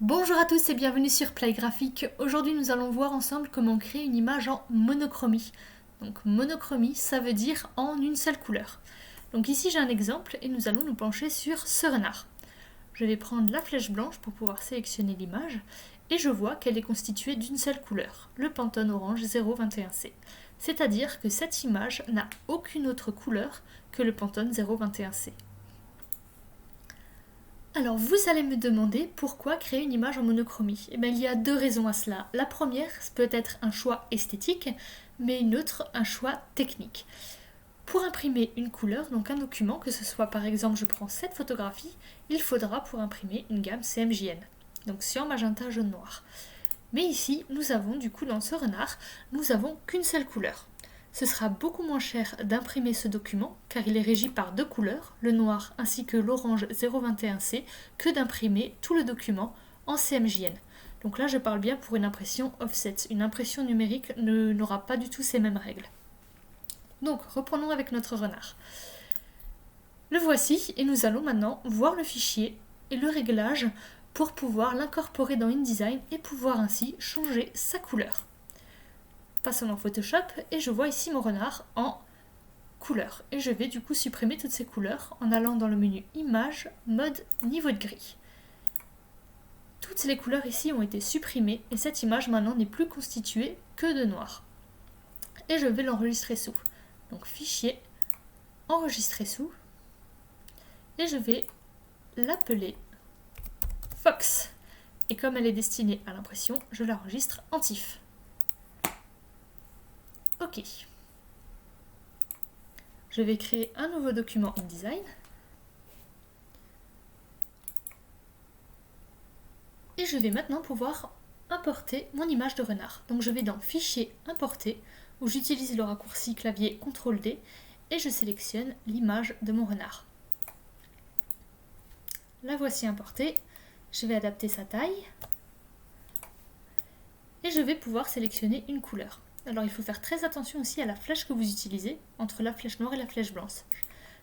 Bonjour à tous et bienvenue sur Play Graphique. Aujourd'hui nous allons voir ensemble comment créer une image en monochromie. Donc monochromie ça veut dire en une seule couleur. Donc ici j'ai un exemple et nous allons nous pencher sur ce renard. Je vais prendre la flèche blanche pour pouvoir sélectionner l'image et je vois qu'elle est constituée d'une seule couleur, le Pantone orange 021C. C'est-à-dire que cette image n'a aucune autre couleur que le Pantone 021C. Alors vous allez me demander pourquoi créer une image en monochromie. Eh bien, il y a deux raisons à cela. La première, peut être un choix esthétique, mais une autre, un choix technique. Pour imprimer une couleur, donc un document, que ce soit par exemple je prends cette photographie, il faudra pour imprimer une gamme CMJN, donc cyan, magenta, jaune, noir. Mais ici, nous avons du coup dans ce renard, nous avons qu'une seule couleur. Ce sera beaucoup moins cher d'imprimer ce document car il est régi par deux couleurs, le noir ainsi que l'orange 021C, que d'imprimer tout le document en CMJN. Donc là je parle bien pour une impression offset. Une impression numérique n'aura pas du tout ces mêmes règles. Donc reprenons avec notre renard. Le voici et nous allons maintenant voir le fichier et le réglage pour pouvoir l'incorporer dans InDesign et pouvoir ainsi changer sa couleur. Passons dans Photoshop et je vois ici mon renard en couleur. Et je vais du coup supprimer toutes ces couleurs en allant dans le menu Image, Mode, Niveau de gris. Toutes les couleurs ici ont été supprimées et cette image maintenant n'est plus constituée que de noir. Et je vais l'enregistrer sous. Donc Fichier, Enregistrer sous. Et je vais l'appeler Fox. Et comme elle est destinée à l'impression, je l'enregistre en TIFF. Ok. Je vais créer un nouveau document InDesign. Et je vais maintenant pouvoir importer mon image de renard. Donc je vais dans Fichier, Importer, où j'utilise le raccourci clavier CTRL-D et je sélectionne l'image de mon renard. La voici importée. Je vais adapter sa taille. Et je vais pouvoir sélectionner une couleur. Alors il faut faire très attention aussi à la flèche que vous utilisez entre la flèche noire et la flèche blanche.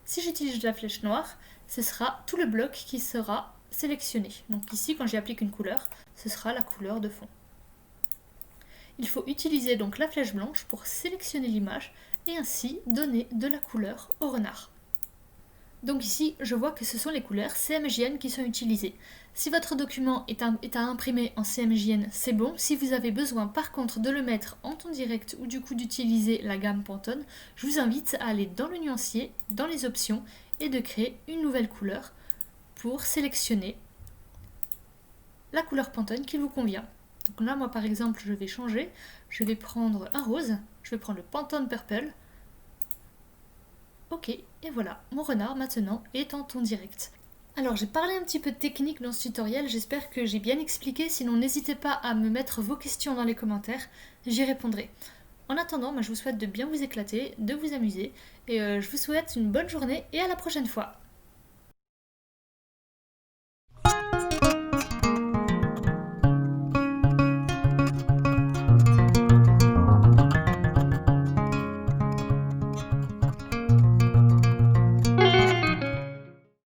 Si j'utilise la flèche noire, ce sera tout le bloc qui sera sélectionné. Donc ici, quand j'y applique une couleur, ce sera la couleur de fond. Il faut utiliser donc la flèche blanche pour sélectionner l'image et ainsi donner de la couleur au renard. Donc ici, je vois que ce sont les couleurs CMJN qui sont utilisées. Si votre document est à imprimer en CMJN, c'est bon. Si vous avez besoin par contre de le mettre en ton direct ou du coup d'utiliser la gamme Pantone, je vous invite à aller dans le nuancier, dans les options et de créer une nouvelle couleur pour sélectionner la couleur Pantone qui vous convient. Donc là, moi par exemple, je vais changer. Je vais prendre un rose, je vais prendre le Pantone Purple. Ok, et voilà, mon renard maintenant est en ton direct. Alors j'ai parlé un petit peu de technique dans ce tutoriel, j'espère que j'ai bien expliqué, sinon n'hésitez pas à me mettre vos questions dans les commentaires, j'y répondrai. En attendant, je vous souhaite de bien vous éclater, de vous amuser, et je vous souhaite une bonne journée et à la prochaine fois.